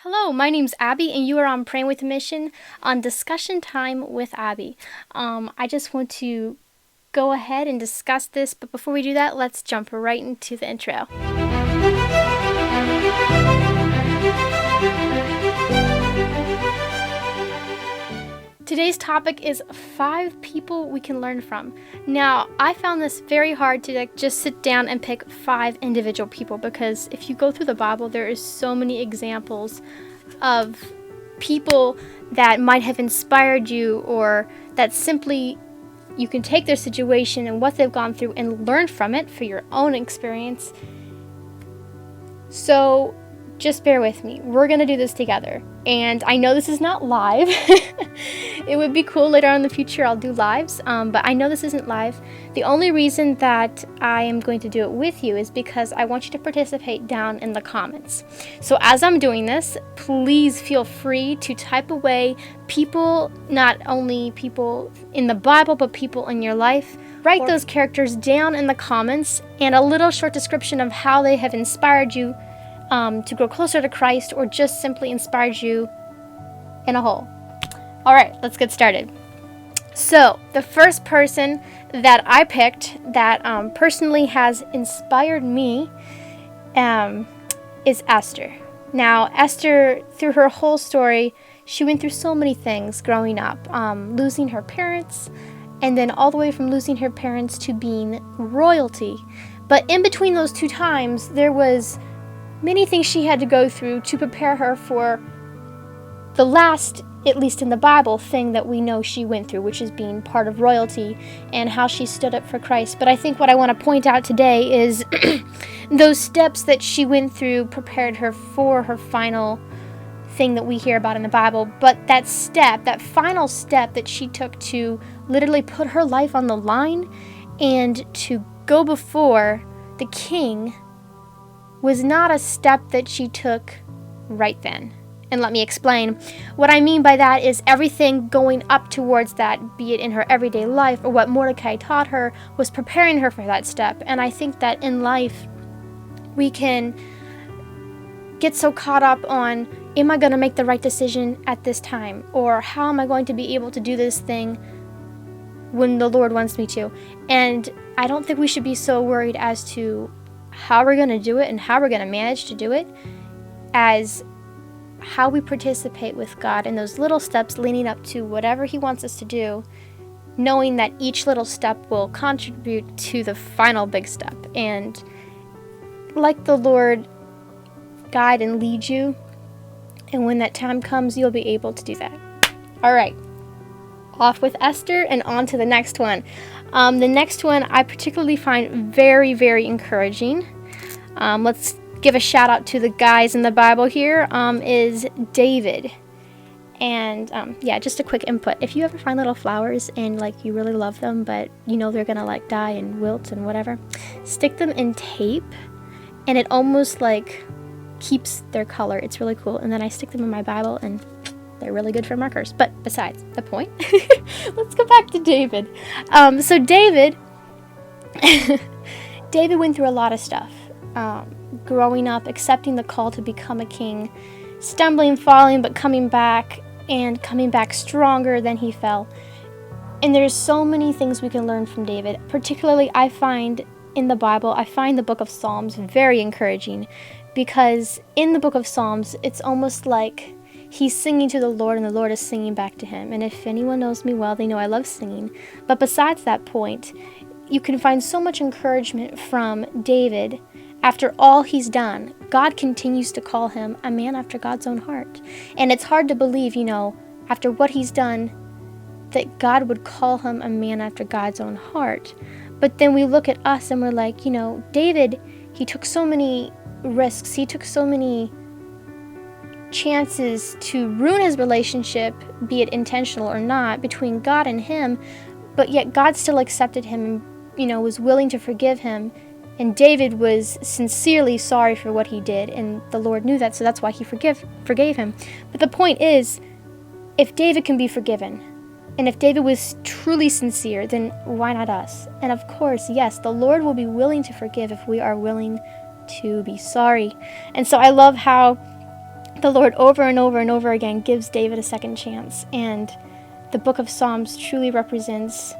Hello, my name's Abby, and you are on Praying with a Mission on Discussion Time with Abby. I just want to go ahead and discuss this, but before we do that, let's jump right into the intro. Today's topic is 5 people we can learn from. Now, I found this very hard to just sit down and pick 5 individual people because if you go through the Bible, there is so many examples of people that might have inspired you or that simply you can take their situation and what they've gone through and learn from it for your own experience. So just bear with me. We're going to do this together. And I know this is not live. It would be cool later on in the future I'll do lives, but I know this isn't live. The only reason that I am going to do it with you is because I want you to participate down in the comments. So as I'm doing this, please feel free to type away people, not only people in the Bible, but people in your life. Write those characters down in the comments and a little short description of how they have inspired you to grow closer to Christ or just simply inspired you in a whole. All right, let's get started. So the first person that I picked that personally has inspired me is Esther. Now, Esther, through her whole story, she went through so many things growing up, losing her parents, and then all the way from losing her parents to being royalty. But in between those two times, there was many things she had to go through to prepare her for the last, at least in the Bible, thing that we know she went through, which is being part of royalty and how she stood up for Christ. But I think what I want to point out today is those steps that she went through prepared her for her final thing that we hear about in the Bible. But that step, that final step that she took to literally put her life on the line and to go before the king was not a step that she took right then. And let me explain. What I mean by that is everything going up towards that, be it in her everyday life or what Mordecai taught her, was preparing her for that step. And I think that in life, we can get so caught up on, am I going to make the right decision at this time? Or how am I going to be able to do this thing when the Lord wants me to? And I don't think we should be so worried as to how we're going to do it and how we're going to manage to do it as how we participate with God in those little steps leading up to whatever He wants us to do, knowing that each little step will contribute to the final big step. And let the Lord guide and lead you, and when that time comes, you'll be able to do that. All right, off with Esther and on to the next one. The next one I particularly find very, very encouraging. Let's give a shout out to the guys in the Bible here, is David. And just a quick input. If you ever find little flowers and like you really love them, but you know they're gonna like die and wilt and whatever, stick them in tape and it almost like keeps their color. It's really cool. And then I stick them in my Bible and they're really good for markers. But besides the point, let's go back to David. So David went through a lot of stuff. Growing up, accepting the call to become a king, stumbling, falling, but coming back stronger than he fell. And there's so many things we can learn from David. Particularly, I find in the Bible, I find the book of Psalms very encouraging, because in the book of Psalms, it's almost like he's singing to the Lord and the Lord is singing back to him. And if anyone knows me well, they know I love singing. But besides that point, you can find so much encouragement from David. After all he's done, God continues to call him a man after God's own heart. And it's hard to believe, after what he's done, that God would call him a man after God's own heart. But then we look at us and we're like, David, he took so many risks, he took so many chances to ruin his relationship, be it intentional or not, between God and him, but yet God still accepted him and, was willing to forgive him. And David was sincerely sorry for what he did, and the Lord knew that, so that's why he forgave him. But the point is, if David can be forgiven, and if David was truly sincere, then why not us? And of course, yes, the Lord will be willing to forgive if we are willing to be sorry. And so I love how the Lord over and over and over again gives David a second chance. And the book of Psalms truly represents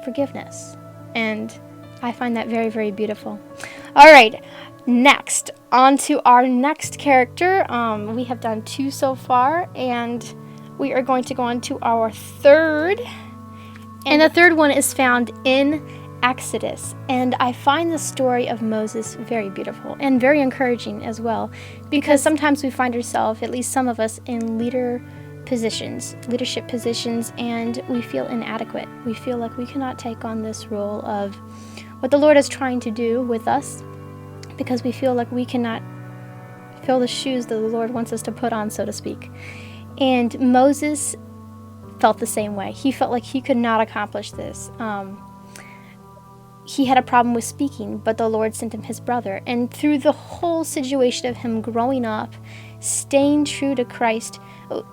forgiveness. And I find that very, very beautiful. All right, next, on to our next character. We have done 2 so far, and we are going to go on to our third. And the third one is found in Exodus. And I find the story of Moses very beautiful and very encouraging as well, because sometimes we find ourselves, at least some of us, in leadership positions, and we feel inadequate. We feel like we cannot take on this role of what the Lord is trying to do with us, because we feel like we cannot fill the shoes that the Lord wants us to put on, so to speak. And Moses felt the same way. He felt like he could not accomplish this. He had a problem with speaking, but the Lord sent him his brother. And through the whole situation of him growing up, staying true to Christ,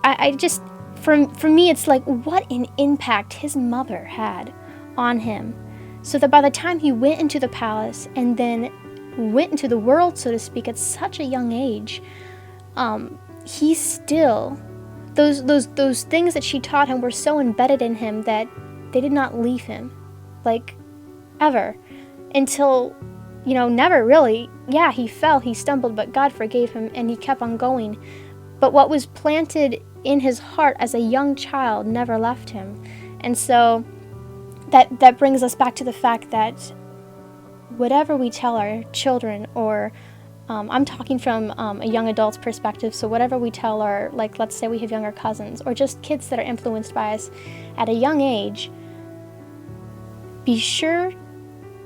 I just, for me, it's like what an impact his mother had on him. So that by the time he went into the palace and then went into the world, so to speak, at such a young age, he still, those things that she taught him were so embedded in him that they did not leave him, like, ever, until, never really. Yeah, he fell, he stumbled, but God forgave him and he kept on going. But what was planted in his heart as a young child never left him. And so that brings us back to the fact that whatever we tell our children, or I'm talking from a young adult's perspective, so whatever we tell our, like, let's say we have younger cousins, or just kids that are influenced by us at a young age, be sure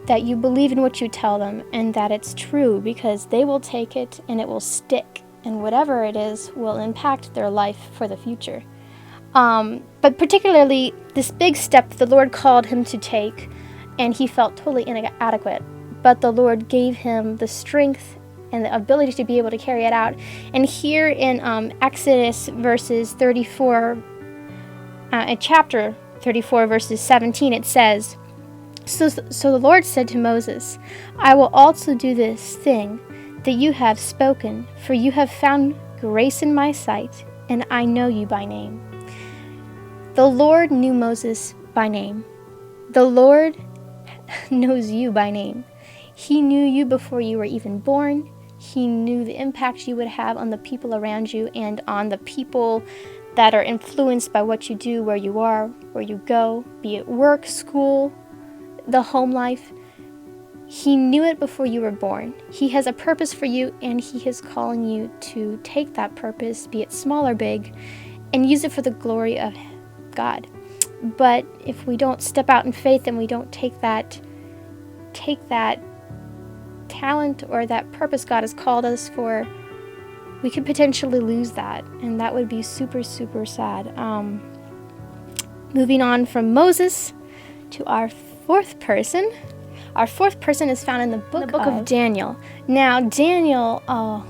that you believe in what you tell them and that it's true, because they will take it and it will stick, and whatever it is will impact their life for the future. But particularly this big step the Lord called him to take, and he felt totally inadequate, but the Lord gave him the strength and the ability to be able to carry it out. And here in Exodus verses 34, chapter 34 verses 17, it says, So the Lord said to Moses, I will also do this thing that you have spoken, for you have found grace in my sight, and I know you by name. The Lord knew Moses by name. The Lord knows you by name. He knew you before you were even born. He knew the impact you would have on the people around you and on the people that are influenced by what you do, where you are, where you go, be it work, school, the home life. He knew it before you were born. He has a purpose for you, and he is calling you to take that purpose, be it small or big, and use it for the glory of God. But if we don't step out in faith and we don't take that talent or that purpose God has called us for, we could potentially lose that, and that would be super, super sad. Moving on from Moses to our fourth person. Our fourth person is found in the book of Daniel. Now, Daniel,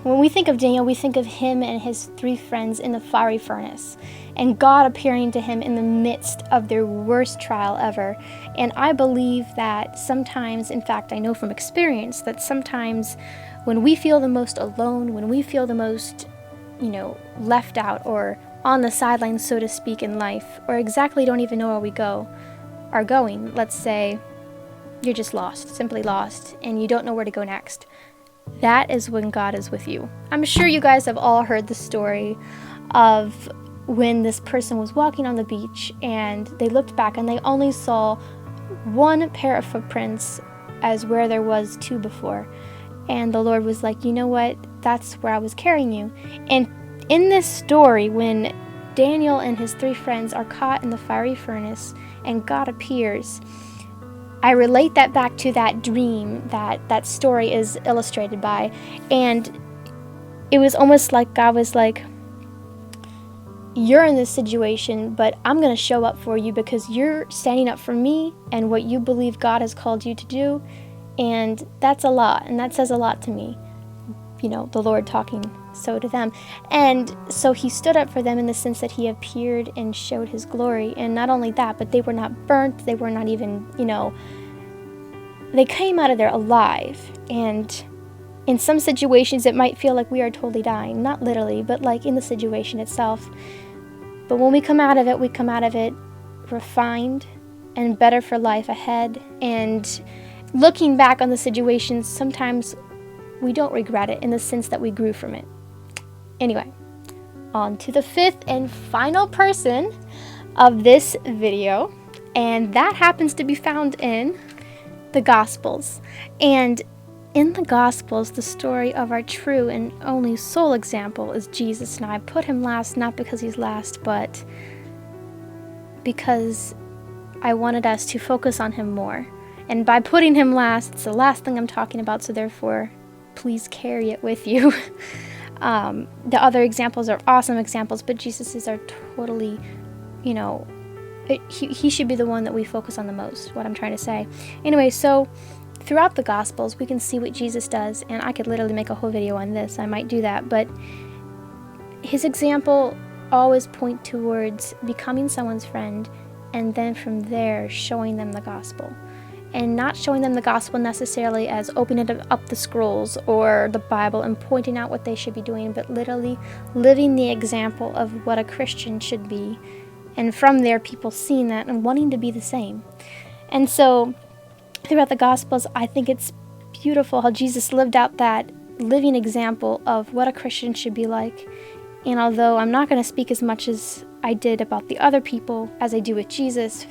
when we think of Daniel, we think of him and his 3 friends in the fiery furnace, and God appearing to him in the midst of their worst trial ever. And I believe that sometimes, in fact, I know from experience, that sometimes when we feel the most alone, when we feel the most, left out or on the sidelines, so to speak, in life, or exactly don't even know where we are going, let's say, you're just lost, simply lost, and you don't know where to go next. That is when God is with you. I'm sure you guys have all heard the story of when this person was walking on the beach and they looked back and they only saw 1 pair of footprints as where there was 2 before. And the Lord was like, you know what? That's where I was carrying you. And in this story, when Daniel and his 3 friends are caught in the fiery furnace and God appears, I relate that back to that dream that story is illustrated by. And it was almost like God was like, you're in this situation, but I'm going to show up for you because you're standing up for me and what you believe God has called you to do. And that's a lot, and that says a lot to me. The Lord talking so to them. And so he stood up for them in the sense that he appeared and showed his glory. And not only that, but they were not burnt. They were not even, they came out of there alive. And In some situations, it might feel like we are totally dying. Not literally, but like in the situation itself. But when we come out of it refined and better for life ahead. And looking back on the situations, sometimes we don't regret it in the sense that we grew from it. Anyway, on to the fifth and final person of this video. And that happens to be found in the Gospels. And in the Gospels, the story of our true and only sole example is Jesus. Now, I put him last, not because he's last, but because I wanted us to focus on him more. And by putting him last, it's the last thing I'm talking about, so therefore, please carry it with you. The other examples are awesome examples, but Jesus are totally, he should be the one that we focus on the most, what I'm trying to say. Anyway, so throughout the Gospels, we can see what Jesus does, and I could literally make a whole video on this. I might do that, but his example always point towards becoming someone's friend, and then from there, showing them the gospel. And not showing them the gospel necessarily as opening up the scrolls or the Bible and pointing out what they should be doing, but literally living the example of what a Christian should be. And from there, people seeing that and wanting to be the same. And so, throughout the Gospels, I think it's beautiful how Jesus lived out that living example of what a Christian should be like. And although I'm not going to speak as much as I did about the other people as I do with Jesus,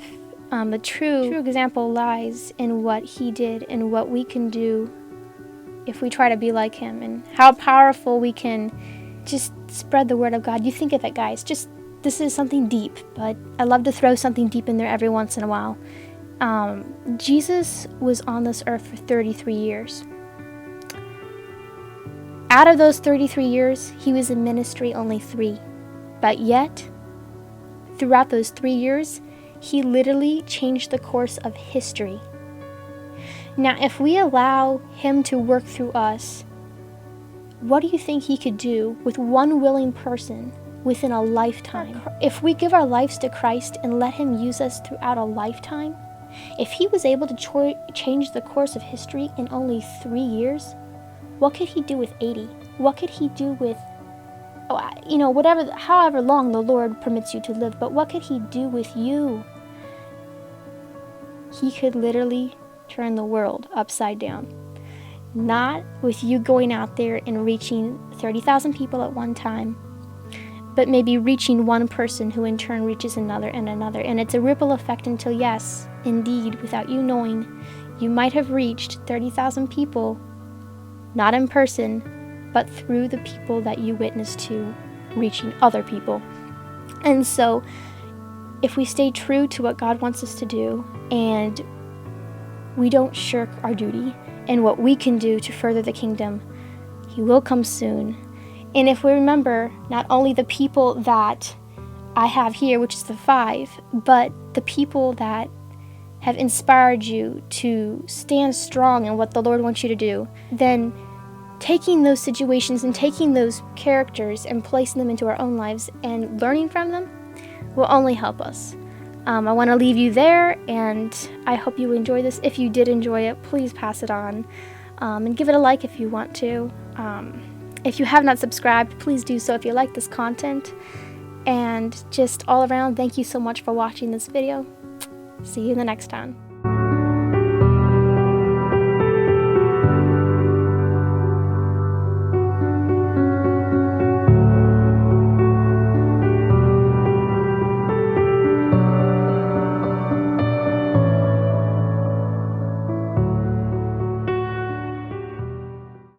the true example lies in what he did and what we can do if we try to be like him, and how powerful we can just spread the word of God. You think of it, guys. This is something deep, but I love to throw something deep in there every once in a while. Jesus was on this earth for 33 years. Out of those 33 years, he was in ministry only 3. But yet, throughout those 3 years, he literally changed the course of history. Now, if we allow him to work through us, what do you think he could do with one willing person within a lifetime? If we give our lives to Christ and let him use us throughout a lifetime, if he was able to change the course of history in only 3 years, what could he do with 80? What could he do with, however long the Lord permits you to live, but what could he do with you? He could literally turn the world upside down. Not with you going out there and reaching 30,000 people at one time, but maybe reaching one person who in turn reaches another and another. And it's a ripple effect until, yes, indeed, without you knowing, you might have reached 30,000 people, not in person, but through the people that you witnessed to reaching other people. And so, if we stay true to what God wants us to do, and we don't shirk our duty and what we can do to further the kingdom, he will come soon. And if we remember not only the people that I have here, which is the 5, but the people that have inspired you to stand strong in what the Lord wants you to do, then taking those situations and taking those characters and placing them into our own lives and learning from them will only help us. I want to leave you there, and I hope you enjoy this. If you did enjoy it, please pass it on, and give it a like if you want to. If you have not subscribed, please do so if you like this content. And just all around, thank you so much for watching this video. See you in the next time.